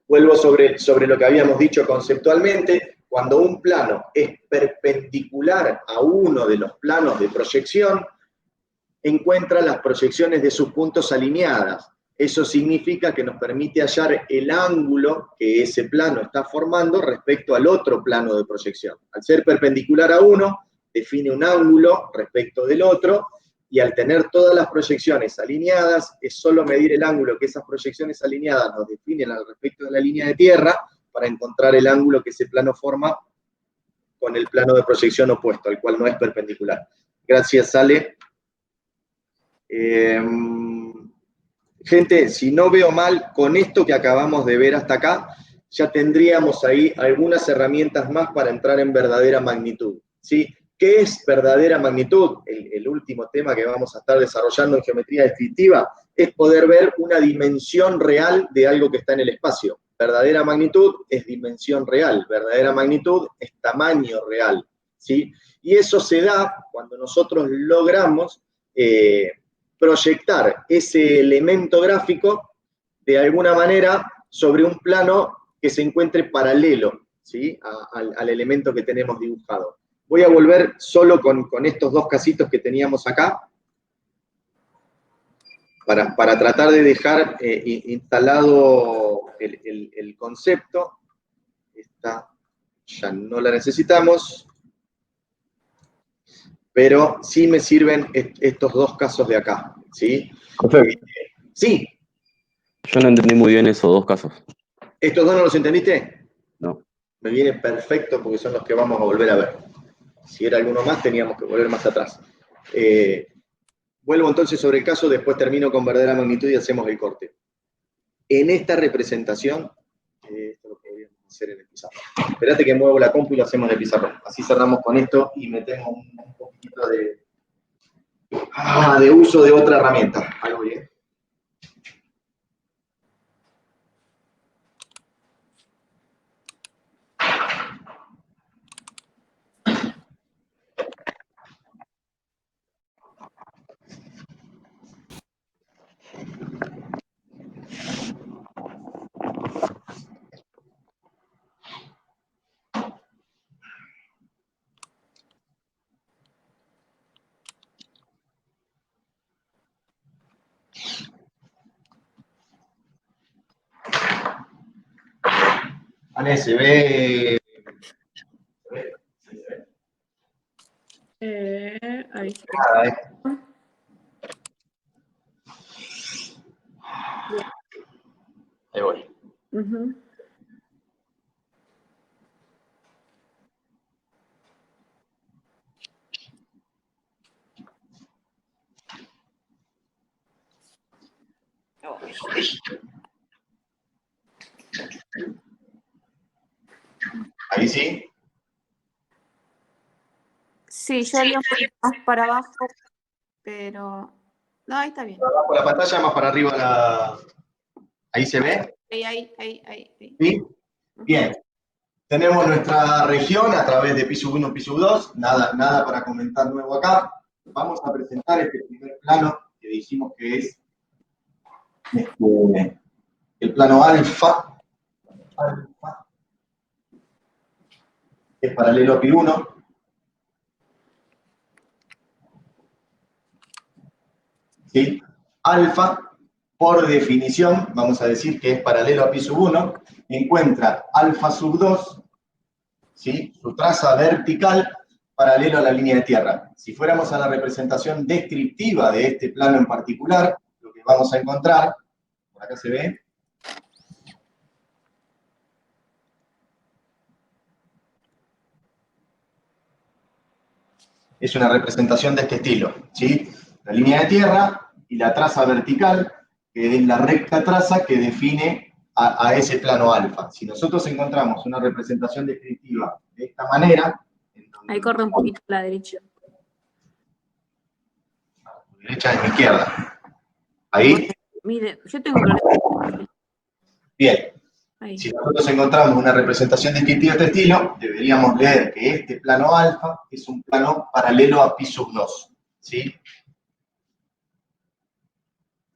Vuelvo sobre lo que habíamos dicho conceptualmente. Cuando un plano es perpendicular a uno de los planos de proyección, encuentra las proyecciones de sus puntos alineadas. Eso significa que nos permite hallar el ángulo que ese plano está formando respecto al otro plano de proyección. Al ser perpendicular a uno, define un ángulo respecto del otro, y al tener todas las proyecciones alineadas, es solo medir el ángulo que esas proyecciones alineadas nos definen al respecto de la línea de tierra para encontrar el ángulo que ese plano forma con el plano de proyección opuesto, al cual no es perpendicular. Gracias, Ale. Gente, si no veo mal, con esto que acabamos de ver hasta acá, ya tendríamos ahí algunas herramientas más para entrar en verdadera magnitud, ¿sí? ¿Qué es verdadera magnitud? El último tema que vamos a estar desarrollando en geometría descriptiva es poder ver una dimensión real de algo que está en el espacio. Verdadera magnitud es dimensión real, verdadera magnitud es tamaño real, ¿sí? Y eso se da cuando nosotros logramos proyectar ese elemento gráfico de alguna manera sobre un plano que se encuentre paralelo, ¿sí? al elemento que tenemos dibujado. Voy a volver solo con estos 2 casitos que teníamos acá, para tratar de dejar instalado el concepto. Esta ya no la necesitamos, pero sí me sirven estos 2 casos de acá, ¿sí? José, Sí. yo no entendí muy bien esos 2 casos. ¿Estos 2 no los entendiste? No. Me viene perfecto porque son los que vamos a volver a ver. Si era alguno más, teníamos que volver más atrás. Vuelvo entonces sobre el caso, después termino con verdadera magnitud y hacemos el corte. En esta representación, esto lo podríamos hacer en el pizarrón. Esperate que muevo la compu y lo hacemos en el pizarrón. Así cerramos con esto y metemos un poquito de uso de otra herramienta. Algo bien. Ané, ¿se ve? Ahí sí. Nada, Bien. Ahí voy. Ujú. Ahí sí. Sí, yo haría un poquito más para abajo, pero... No, ahí está bien. Abajo la pantalla, más para arriba la... ¿Ahí se ve? Ahí. ¿Sí? Bien. Tenemos nuestra región a través de piso 1, piso 2. Nada para comentar nuevo acá. Vamos a presentar este primer plano que dijimos que es el plano alfa, que es paralelo a pi 1. ¿Sí? Alfa, por definición, vamos a decir que es paralelo a pi sub 1, encuentra alfa sub 2, ¿sí? Su traza vertical paralelo a la línea de tierra. Si fuéramos a la representación descriptiva de este plano en particular, lo que vamos a encontrar, por acá se ve, es una representación de este estilo, ¿sí? La línea de tierra y la traza vertical, que es la recta traza que define a ese plano alfa. Si nosotros encontramos una representación descriptiva de esta manera, Ahí corre un poquito a la derecha. derecha y izquierda. Ahí. Mire, yo tengo un problema. Bien. Ahí. Si nosotros encontramos una representación descriptiva de este estilo, deberíamos leer que este plano alfa es un plano paralelo a pi sub 2. ¿Sí?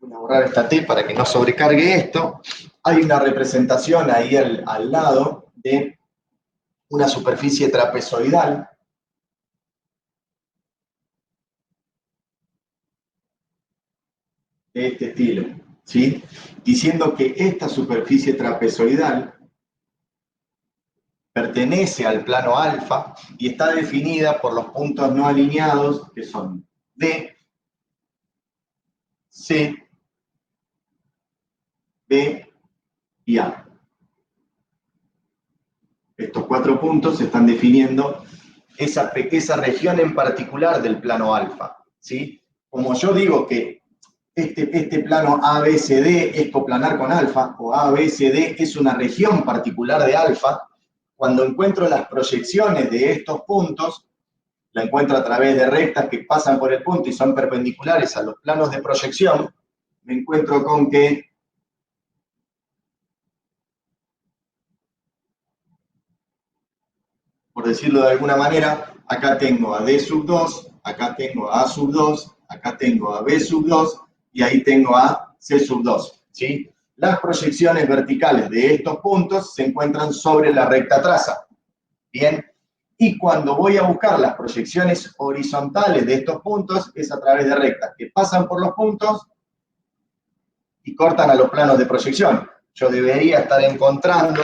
Voy a borrar esta T para que no sobrecargue esto. Hay una representación ahí al lado de una superficie trapezoidal. De este estilo, ¿sí? Diciendo que esta superficie trapezoidal pertenece al plano alfa y está definida por los puntos no alineados que son D, C, B y A. Estos 4 puntos están definiendo esa región en particular del plano alfa, ¿sí? Como yo digo que este plano ABCD es coplanar con alfa, o ABCD es una región particular de alfa, cuando encuentro las proyecciones de estos puntos, la encuentro a través de rectas que pasan por el punto y son perpendiculares a los planos de proyección, me encuentro con que por decirlo de alguna manera, acá tengo a D sub 2, acá tengo a sub 2, acá tengo a B sub 2 y ahí tengo a C sub 2, ¿sí? Las proyecciones verticales de estos puntos se encuentran sobre la recta traza, ¿bien? Y cuando voy a buscar las proyecciones horizontales de estos puntos es a través de rectas que pasan por los puntos y cortan a los planos de proyección. Yo debería estar encontrando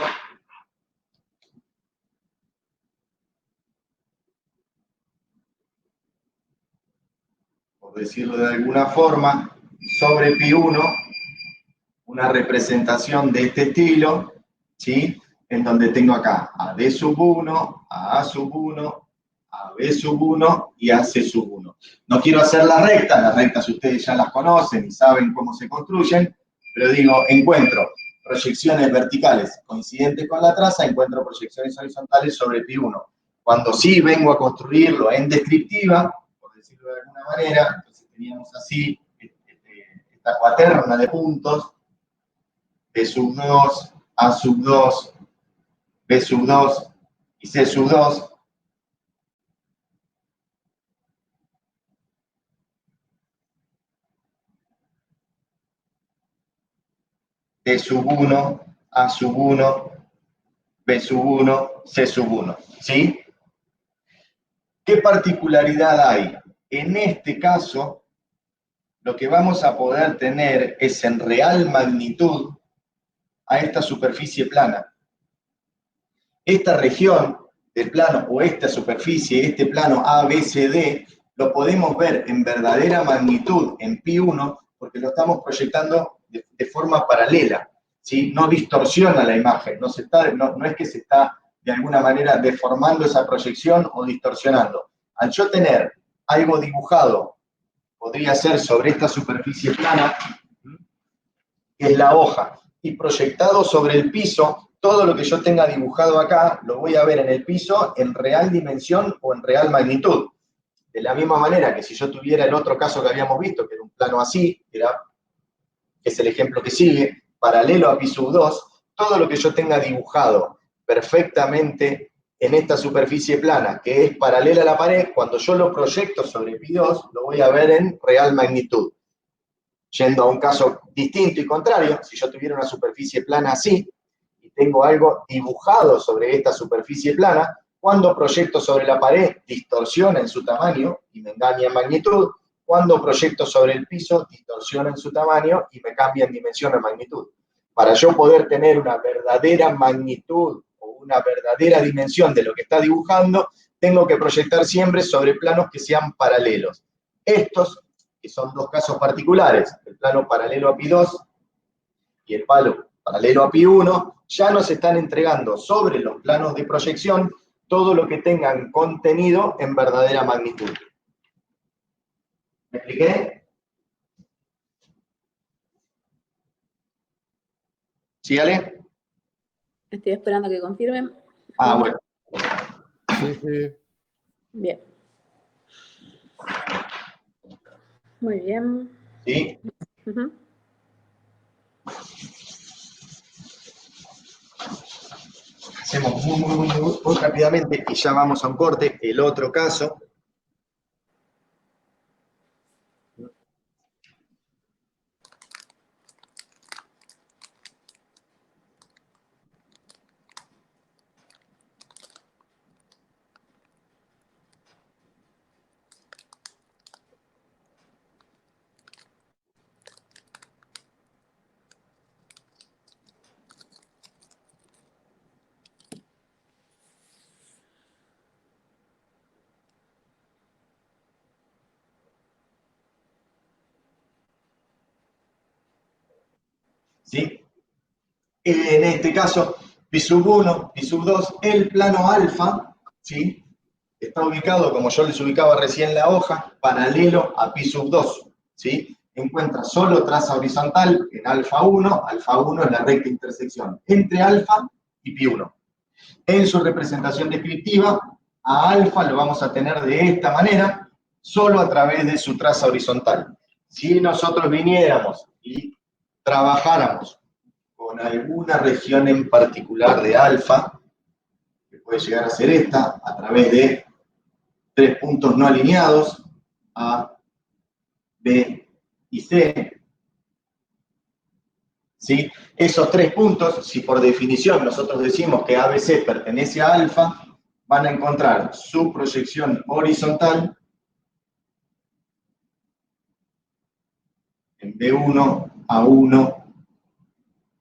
por decirlo de alguna forma, sobre pi 1, una representación de este estilo, ¿sí? En donde tengo acá a D sub 1, a sub 1, a B sub 1 y a C sub 1. No quiero hacer las rectas ustedes ya las conocen y saben cómo se construyen, pero digo, encuentro proyecciones verticales coincidentes con la traza, encuentro proyecciones horizontales sobre pi 1. Cuando sí vengo a construirlo en descriptiva, por decirlo de alguna manera, entonces teníamos así esta cuaterna de puntos, B sub 2, A sub 2, B sub 2 y C sub 2. D sub 1, A sub 1, B sub 1, C sub 1. ¿Sí? ¿Qué particularidad hay? En este caso, lo que vamos a poder tener es en real magnitud a esta superficie plana. esta región del plano o esta superficie, este plano ABCD, lo podemos ver en verdadera magnitud en pi1 porque lo estamos proyectando de forma paralela, ¿sí? No distorsiona la imagen, no es que se está de alguna manera deformando esa proyección o distorsionando. Al yo tener algo dibujado, podría ser sobre esta superficie plana, que es la hoja, y proyectado sobre el piso, todo lo que yo tenga dibujado acá, lo voy a ver en el piso en real dimensión o en real magnitud. De la misma manera que si yo tuviera el otro caso que habíamos visto, que era un plano así, que es el ejemplo que sigue, paralelo a pi sub 2, todo lo que yo tenga dibujado perfectamente en esta superficie plana, que es paralela a la pared, cuando yo lo proyecto sobre pi 2, lo voy a ver en real magnitud. Yendo a un caso distinto y contrario, si yo tuviera una superficie plana así, y tengo algo dibujado sobre esta superficie plana, cuando proyecto sobre la pared, distorsiona en su tamaño y me engaña en magnitud. Cuando proyecto sobre el piso, distorsiona en su tamaño y me cambia en dimensión o magnitud. Para yo poder tener una verdadera magnitud o una verdadera dimensión de lo que está dibujando, tengo que proyectar siempre sobre planos que sean paralelos. Estos, que son dos casos particulares, el plano paralelo a pi 2 y el palo paralelo a pi 1, ya nos están entregando sobre los planos de proyección todo lo que tengan contenido en verdadera magnitud. ¿Me expliqué? ¿Sí, Ale? Estoy esperando que confirmen. Ah, bueno. Sí, sí. Bien. Muy bien. ¿Sí? Ujú. Hacemos muy rápidamente y ya vamos a un corte. El otro caso. ¿Sí? En este caso, pi sub 1, pi sub 2, el plano alfa, ¿sí? Está ubicado, como yo les ubicaba recién la hoja, paralelo a pi sub 2, ¿sí? Encuentra solo traza horizontal en alfa 1 es la recta intersección entre alfa y pi 1. En su representación descriptiva, a alfa lo vamos a tener de esta manera, solo a través de su traza horizontal. Si nosotros viniéramos y trabajáramos con alguna región en particular de alfa, que puede llegar a ser esta, a través de 3 puntos no alineados, A, B y C, ¿sí? Esos 3 puntos, si por definición nosotros decimos que ABC pertenece a alfa, van a encontrar su proyección horizontal en B1, A1,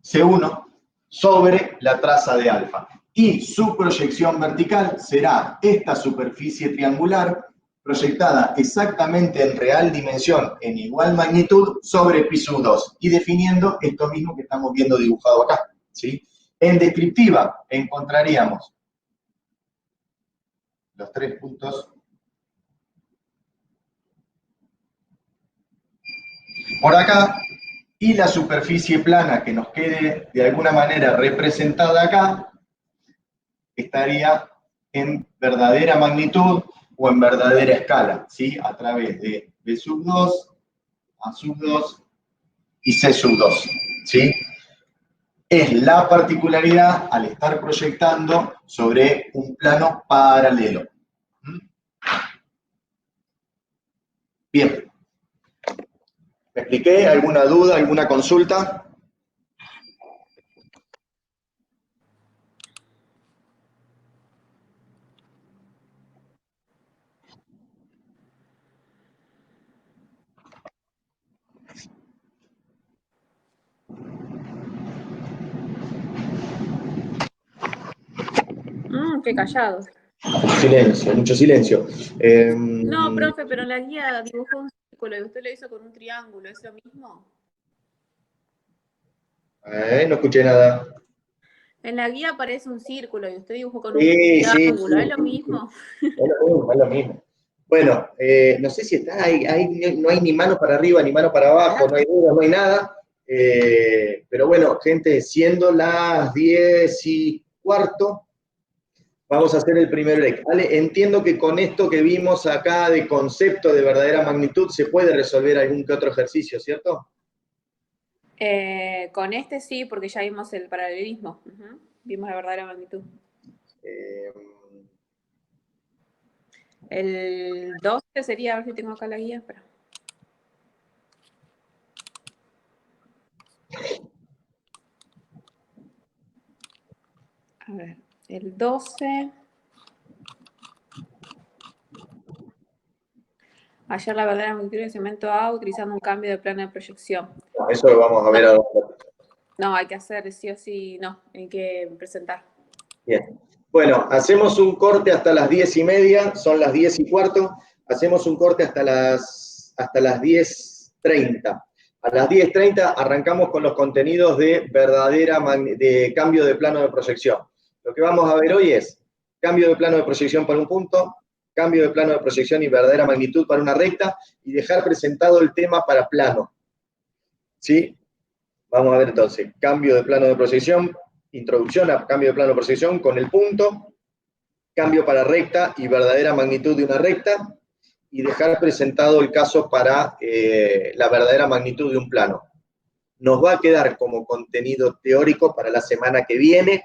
C1, sobre la traza de alfa. Y su proyección vertical será esta superficie triangular proyectada exactamente en real dimensión, en igual magnitud, sobre pi sub 2, y definiendo esto mismo que estamos viendo dibujado acá, ¿sí? En descriptiva encontraríamos los 3 puntos por acá, y la superficie plana que nos quede de alguna manera representada acá, estaría en verdadera magnitud o en verdadera escala, ¿sí? A través de B sub 2, A sub 2 y C sub 2, ¿sí? Es la particularidad al estar proyectando sobre un plano paralelo. Bien. ¿Me expliqué? ¿Alguna duda, alguna consulta? Qué callados. Silencio, mucho silencio. No, profe, pero en la guía dibujó un círculo y usted lo hizo con un triángulo, ¿es lo mismo? No escuché nada. En la guía aparece un círculo y usted dibujó con un Sí, triángulo, sí. ¿es lo mismo? Es lo mismo. Bueno, no sé si está ahí, no hay ni mano para arriba ni mano para abajo, no hay duda, no hay nada. Pero bueno, gente, siendo las 10:15, vamos a hacer el primer break. ¿Vale? Entiendo que con esto que vimos acá de concepto de verdadera magnitud se puede resolver algún que otro ejercicio, ¿cierto? Con este sí, porque ya vimos el paralelismo. Ujú. Vimos la verdadera magnitud. El 12 sería, a ver si tengo acá la guía. Espera. A ver, el 12. Hallar la verdadera magnitud del segmento A utilizando un cambio de plano de proyección. Eso lo vamos a ver ahora. No, hay que hacer sí o sí, no, hay que presentar. Bien. Bueno, hacemos un corte hasta las 10:30, son las 10:15. Hacemos un corte hasta las 10:30. A las 10:30 arrancamos con los contenidos de de cambio de plano de proyección. Lo que vamos a ver hoy es cambio de plano de proyección para un punto, cambio de plano de proyección y verdadera magnitud para una recta, y dejar presentado el tema para plano. ¿Sí? Vamos a ver entonces, cambio de plano de proyección, introducción a cambio de plano de proyección con el punto, cambio para recta y verdadera magnitud de una recta, y dejar presentado el caso para la verdadera magnitud de un plano. Nos va a quedar como contenido teórico para la semana que viene,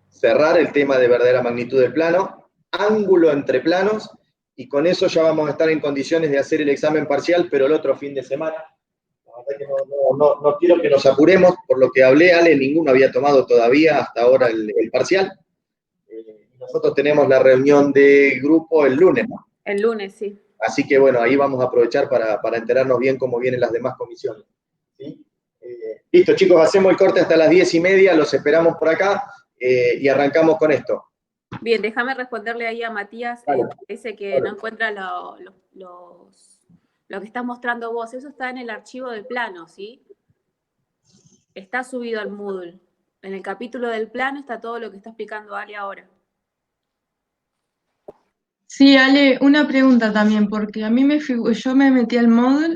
cerrar el tema de verdadera magnitud del plano, ángulo entre planos, y con eso ya vamos a estar en condiciones de hacer el examen parcial, pero el otro fin de semana. La verdad que no quiero que nos apuremos, por lo que hablé, Ale, ninguno había tomado todavía hasta ahora el parcial. Nosotros tenemos la reunión de grupo el lunes, ¿no? El lunes, sí. Así que bueno, ahí vamos a aprovechar para enterarnos bien cómo vienen las demás comisiones. ¿Sí? Listo, chicos, hacemos el corte hasta las 10:30, los esperamos por acá y arrancamos con esto. Bien, déjame responderle ahí a Matías, ese que no encuentra lo que estás mostrando vos. Eso está en el archivo del plano, ¿sí? Está subido al Moodle. En el capítulo del plano está todo lo que está explicando Ale ahora. Sí, Ale, una pregunta también, porque a mí yo me metí al Moodle